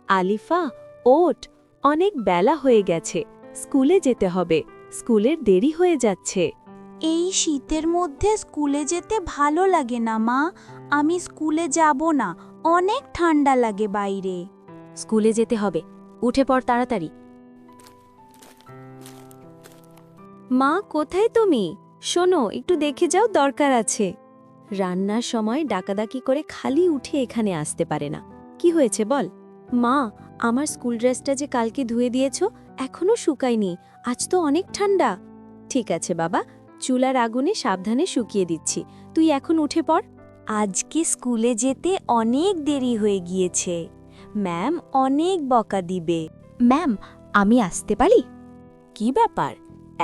আলিফা, ওঠ, অনেক বেলা হয়ে গেছে, স্কুলে যেতে হবে, স্কুলের দেরি হয়ে যাচ্ছে। এই শীতের মধ্যে স্কুলে যেতে ভালো লাগে না মা। আমি স্কুলে যাব না, অনেক ঠান্ডা লাগে বাইরে। স্কুলে যেতে হবে, উঠে পড় তাড়াতাড়ি। মা, কোথায় তুমি? শোনো, একটু দেখে যাও, দরকার আছে। রান্নার সময় ডাকাডাকি করে খালি উঠে এখানে আসতে পারে না। কি হয়েছে বল? মা, আমার স্কুল ড্রেসটা যে কালকে ধুয়ে দিয়েছ, এখনো শুকায়নি, আজ তো অনেক ঠান্ডা। ঠিক আছে বাবা, চুলার আগুনে সাবধানে শুকিয়ে দিচ্ছি, তুই এখন উঠে পড়। আজকে স্কুলে যেতে অনেক দেরি হয়ে গিয়েছে, ম্যাম অনেক বকা দিবে। ম্যাম, আমি আসতে পারি? কি ব্যাপার,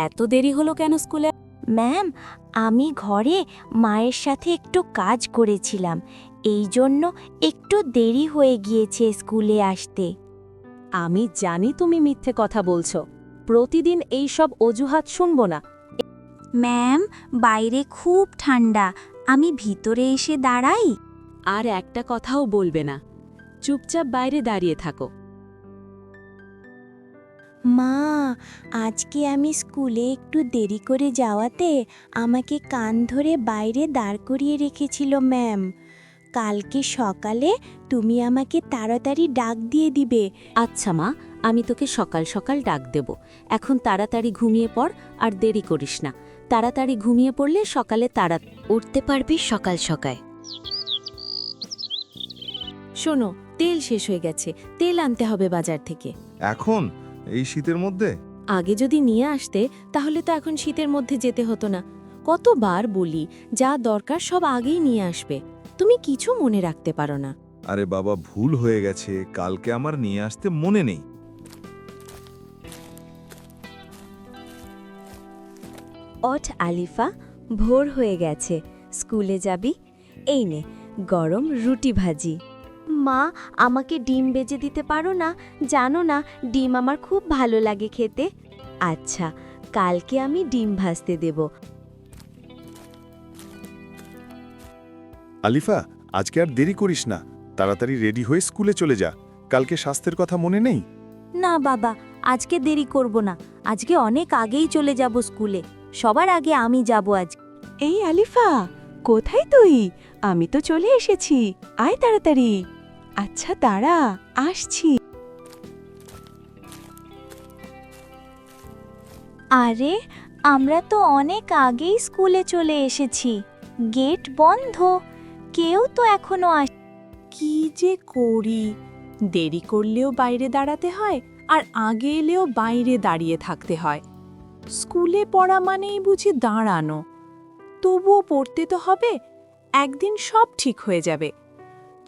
এত দেরি হলো কেন স্কুলে? ম্যাম, আমি ঘরে মায়ের সাথে একটু কাজ করেছিলাম, এই জন্য একটু দেরি হয়ে গিয়েছে স্কুলে আসতে। আমি জানি তুমি মিথ্যে কথা বলছো, প্রতিদিন এই সব অজুহাত শুনব না। ম্যাম, বাইরে খুব ঠান্ডা, আমি ভিতরে এসে দাঁড়াই? আর একটা কথাও বলবে না, চুপচাপ বাইরে দাঁড়িয়ে থাকো। মা, আজকে আমি স্কুলে একটু দেরি করে যাওয়াতে আমাকে কান ধরে বাইরে দাঁড় করিয়ে রেখেছিল ম্যাম। কালকে সকালে তুমি আমাকে তাড়াতাড়ি ডাক দিয়ে দিবে। আচ্ছা মা, আমি তোকে সকাল সকাল ডাক দেব। এখন তাড়াতাড়ি ঘুমিয়ে পড়, আর দেরি করিস না। তাড়াতাড়ি ঘুমিয়ে পড়লে সকালে উঠতে পারবি সকাল সকাল। শোনো, তেল শেষ হয়ে গেছে, তেল আনতে হবে বাজার থেকে। এখন এই শীতের মধ্যে? আগে যদি নিয়ে আসতে তাহলে তো এখন শীতের মধ্যে যেতে হতো না। কতবার বলি, যা দরকার সব আগেই নিয়ে আসবে, তুমি কিছু মনে রাখতে পারো না। আরে বাবা, ভুল হয়ে গেছে, কালকে আমার নিয়ে আসতে মনে নেই। ওঠ আলিফা, ভোর হয়ে গেছে, স্কুলে যাবি? এই নে, গরম রুটি ভাজি। মা, আমাকে ডিম বেজে দিতে পারো না? জানো না, ডিম আমার খুব ভালো লাগে খেতে। আচ্ছা, কালকে আমি ডিম ভাজতে দেব। আলিফা, আজকে আর দেরি করিস না, তাড়াতাড়ি রেডি হয়ে স্কুলে চলে যা। কালকে স্বাস্থ্যের কথা মনে নেই? না বাবা, আজকে দেরি করব না, আজকে অনেক আগেই চলে যাব স্কুলে, সবার আগে আমি যাব আজ। এই আলিফা, কোথায় তুই? আমি তো চলে এসেছি, আয় তাড়াতাড়ি। আচ্ছা দাঁড়া, আসছি। আরে, আমরা তো অনেক আগেই স্কুলে চলে এসেছি, গেট বন্ধ, কেউ তো এখনো কি যে করি, দেরি করলেও বাইরে দাঁড়াতে হয়, আর আগে এলেও বাইরে দাঁড়িয়ে থাকতে হয়। স্কুলে পড়া মানেই বুঝি দাঁড়ানো, তবুও পড়তে তো হবে, একদিন সব ঠিক হয়ে যাবে।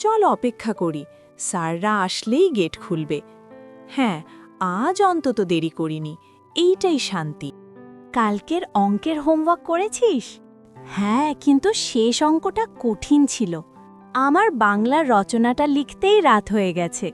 চল অপেক্ষা করি, স্যাররা আসলেই গেট খুলবে। হ্যাঁ, আজ অন্তত দেরি করিনি, এইটাই শান্তি। কালকের অঙ্কের হোমওয়ার্ক করেছিস? হ্যাঁ, কিন্তু শেষ অঙ্কটা কঠিন ছিল, আমার বাংলার রচনাটা লিখতেই রাত হয়ে গেছে।